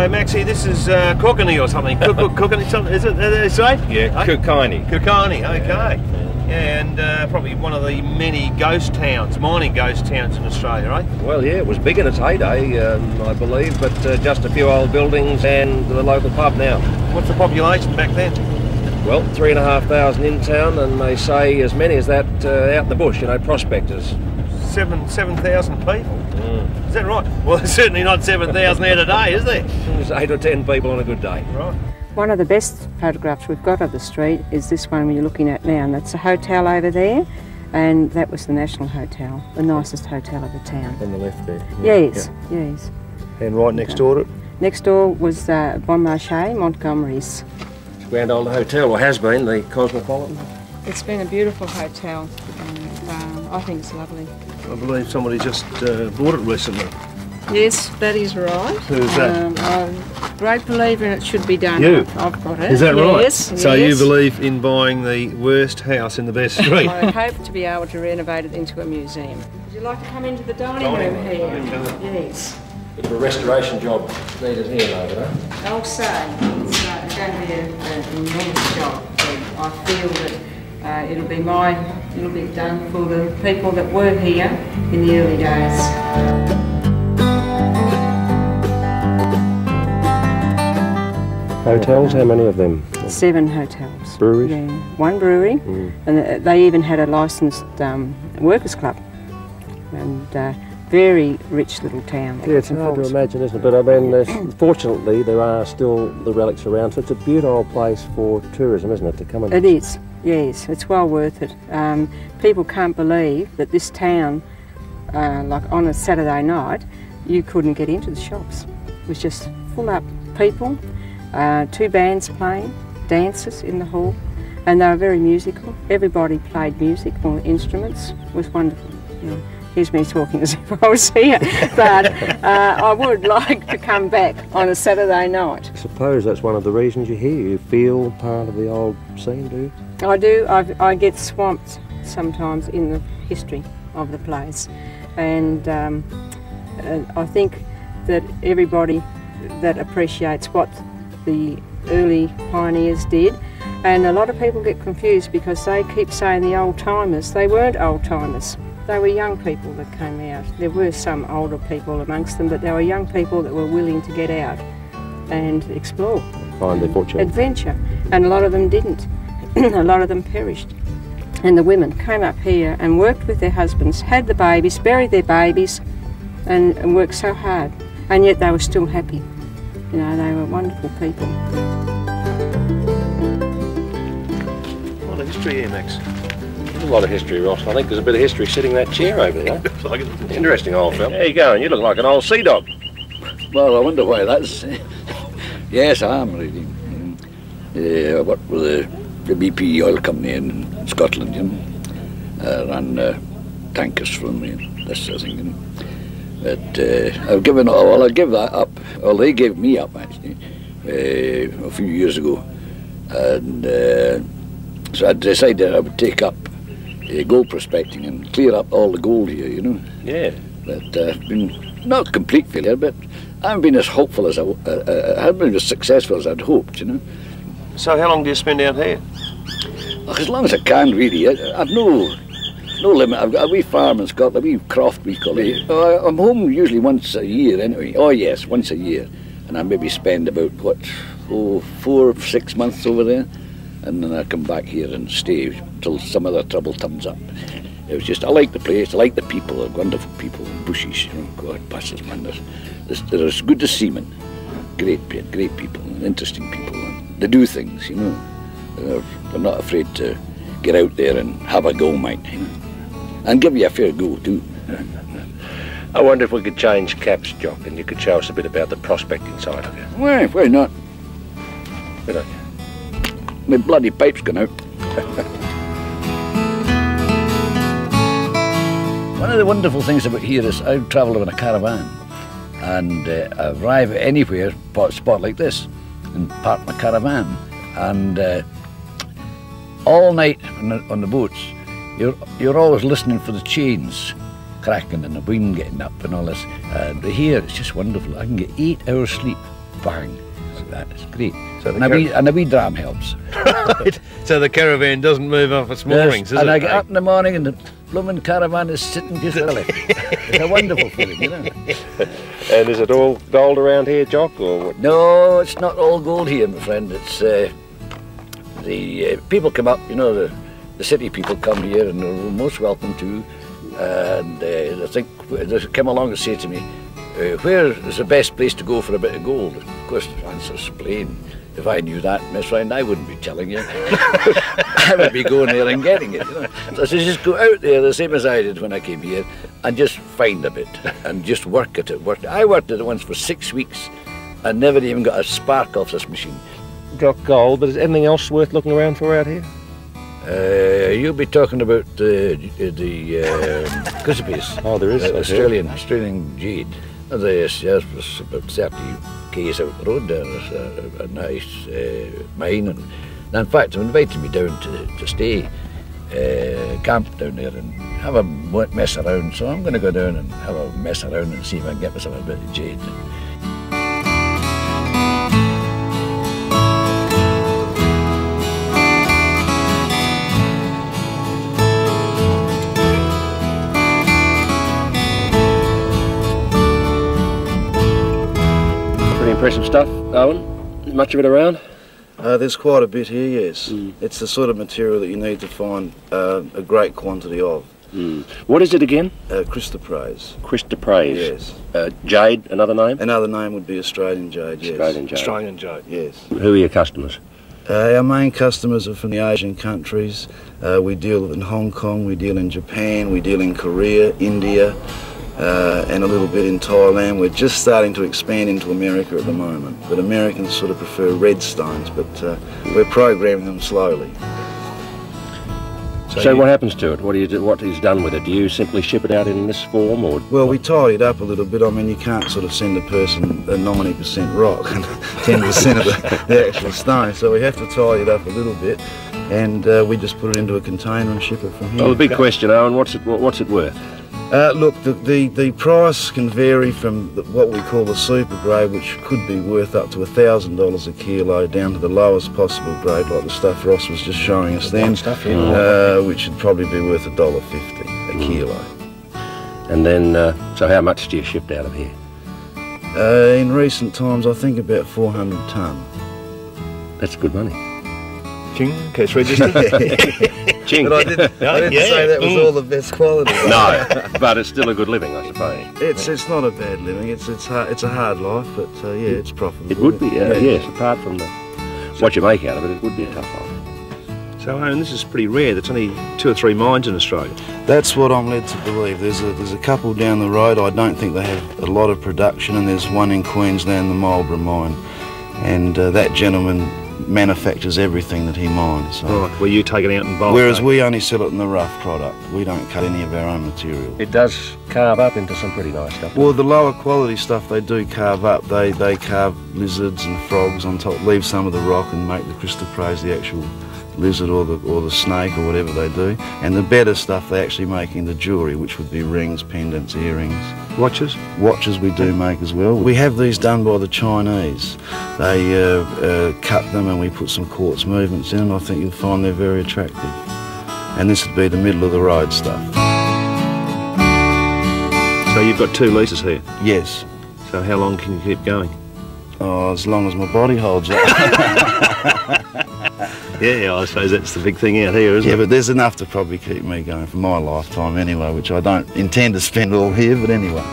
So Maxie, this is Cookany or something. Cookany something, is it? They say? Yeah, Cookany. Cookany, okay. Yeah, and probably one of the many ghost towns, mining ghost towns in Australia, right? Well, yeah, it was big in its heyday, I believe, but just a few old buildings and the local pub now. What's the population back then? Well, 3,500 in town, and they say as many as that out in the bush, you know, prospectors. 7,000 people? Is that right? Well, there's certainly not 7,000 here today, is there? There's 8 or 10 people on a good day. Right. One of the best photographs we've got of the street is this one you're looking at now, and that's a hotel over there, and that was the National Hotel, the nicest hotel of the town. On the left there. Yes, yes. And right next door to it? Next door was Bon Marché, Montgomery's. It's a grand old hotel, or has been, the Cosmopolitan. It's been a beautiful hotel, and I think it's lovely. I believe somebody just bought it recently. Yes, that is right. Who's that? I'm a great believer in it should be done. You? I've got it. Is that right? Yes. So yes. you believe in buying the worst house in the best street? I hope to be able to renovate it into a museum. Would you like to come into the dining room here? Yes. Bit of a restoration job needed here, though, you know? I'll say it's going to be an enormous job. I feel that it'll be done for the people that were here in the early days. Hotels, how many of them? 7 hotels. Breweries? Yeah, 1 brewery, and they even had a licensed workers' club. And very rich little town. Yeah, it's hard to imagine, isn't it? But I mean, fortunately, there are still the relics around, so it's a beautiful old place for tourism, isn't it, to come and... It is, yes, it's well worth it. People can't believe that this town, like on a Saturday night, you couldn't get into the shops. It was just full up people, 2 bands playing, dancers in the hall, and they were very musical. Everybody played music, all instruments. It was wonderful. You know. Here's me talking as if I was here, but I would like to come back on a Saturday night. I suppose that's one of the reasons you're here. You feel part of the old scene, do you? I do. I get swamped sometimes in the history of the place, and I think that everybody that appreciates what the early pioneers did, and a lot of people get confused because they keep saying the old-timers. They weren't old-timers. They were young people that came out. There were some older people amongst them, but they were young people that were willing to get out and explore. Find their fortune. Adventure. And a lot of them didn't. A lot of them perished. And the women came up here and worked with their husbands, had the babies, buried their babies, and worked so hard. And yet they were still happy. You know, they were wonderful people. A lot of history here, Max. There's a lot of history, Ross. I think there's a bit of history sitting in that chair over there. Interesting old fella. There you go, and you look like an old sea dog. Well, I wonder why that's... Yes, I am really. I worked with the BP oil company in Scotland, you know. Ran tankers from this sort of thing, you know. But I've given, well, I give that up. Well, they gave me up, actually, a few years ago. And so I decided I would take up gold prospecting and clear up all the gold here, you know. Yeah. But I've been not a complete failure, but I haven't been as hopeful as I haven't been as successful as I'd hoped, you know. So how long do you spend out here? As long as I can, really. I've no limit. I've got a wee farm in Scotland, a wee croft we call it. I'm home usually once a year anyway. Oh yes, once a year. And I maybe spend about, what, 4 or 6 months over there. And then I come back here and stay till some other trouble turns up. It was just, I like the place, I like the people, they're wonderful people, bushies, you know, God, buses, man, they're as good as seamen. Great people, and interesting people, and they do things, you know. They're not afraid to get out there and have a go, mate, you know. And give you a fair go, too. I wonder if we could change caps, Jock, and you could show us a bit about the prospecting side of it. Well, why not? Good idea. My bloody pipe's gone out. One of the wonderful things about here is I travel in a caravan, and I arrive at anywhere, spot like this, and park my caravan, and all night on the boats, you're always listening for the chains cracking and the wind getting up and all this. And here it's just wonderful. I can get 8 hours sleep bang. Like that. It's great. So And a wee dram helps. Right. So the caravan doesn't move off its moorings, does and it? I get up in the morning and the blooming caravan is sitting just early. It's a wonderful feeling, you know. And is it all gold around here, Jock, or what? No, it's not all gold here, my friend. It's the people come up, you know, the city people come here and they're most welcome to. And I think they come along and say to me, where is the best place to go for a bit of gold? Of course, the answer's plain. If I knew that, my friend, I wouldn't be telling you. I would be going there and getting it. You know? So I said, just go out there, the same as I did when I came here, and just find a bit and just work at it. I worked at it once for 6 weeks and never even got a spark off this machine. Jock gold, but is anything else worth looking around for out here? You'll be talking about the Chrysoprase. Oh, there is. Australian Jade. There's about 30 k's out the road there. There's a nice mine, and in fact, they invited me down to stay, camp down there and have a mess around. So I'm going to go down and have a mess around and see if I can get myself a bit of jade. Impressive stuff, Owen. Much of it around? There's quite a bit here, yes. It's the sort of material that you need to find a great quantity of. What is it again? Chrysoprase. Chrysoprase. Yes. Jade, another name? Another name would be Australian Jade, yes. Australian Jade. Australian Jade. Yes. Who are your customers? Our main customers are from the Asian countries. We deal in Hong Kong, we deal in Japan, we deal in Korea, India, and a little bit in Thailand. We're just starting to expand into America at the moment, but Americans sort of prefer red stones, but we're programming them slowly. So what happens to it? What is done with it? Do you simply ship it out in this form, or? Well, we tidy it up a little bit. I mean, you can't sort of send a person a 90% rock and 10% of the actual stone, so we have to tidy it up a little bit, and we just put it into a container and ship it from here. Well, the big question, Owen, what's it worth? Look, the price can vary from what we call the super grade, which could be worth up to $1,000 a kilo, down to the lowest possible grade, like the stuff Ross was just showing us then, which would probably be worth $1.50 a kilo. And then, so how much do you ship out of here? In recent times, I think about 400 tonne. That's good money. Ching, cash register. Ching. But I didn't say that was all the best quality. No, but it's still a good living, I suppose. It's not a bad living. It's a hard life, but yeah, it's profitable. It would be, yes. Apart from what you make out of it would be a tough life. So, Owen, this is pretty rare. There's only 2 or 3 mines in Australia. That's what I'm led to believe. There's a couple down the road. I don't think they have a lot of production, and there's one in Queensland, the Marlborough mine, and that gentleman manufactures everything that he mines. So. Right, well, you take it out and buy it. Whereas we only sell it in the rough product. We don't cut any of our own material. It does carve up into some pretty nice stuff. Well, the lower quality stuff they do carve up. They carve lizards and frogs on top, leave some of the rock and make the Chrysoprase the actual lizard or the snake or whatever they do. And the better stuff they actually make into jewellery, which would be rings, pendants, earrings. Watches? Watches we do make as well. We have these done by the Chinese. They cut them and we put some quartz movements in, and I think you'll find they're very attractive. And this would be the middle of the road stuff. So you've got 2 leases here? Yes. So how long can you keep going? Oh, as long as my body holds up. Yeah, I suppose that's the big thing out here, isn't it? Yeah, but there's enough to probably keep me going for my lifetime anyway, which I don't intend to spend all here, but anyway.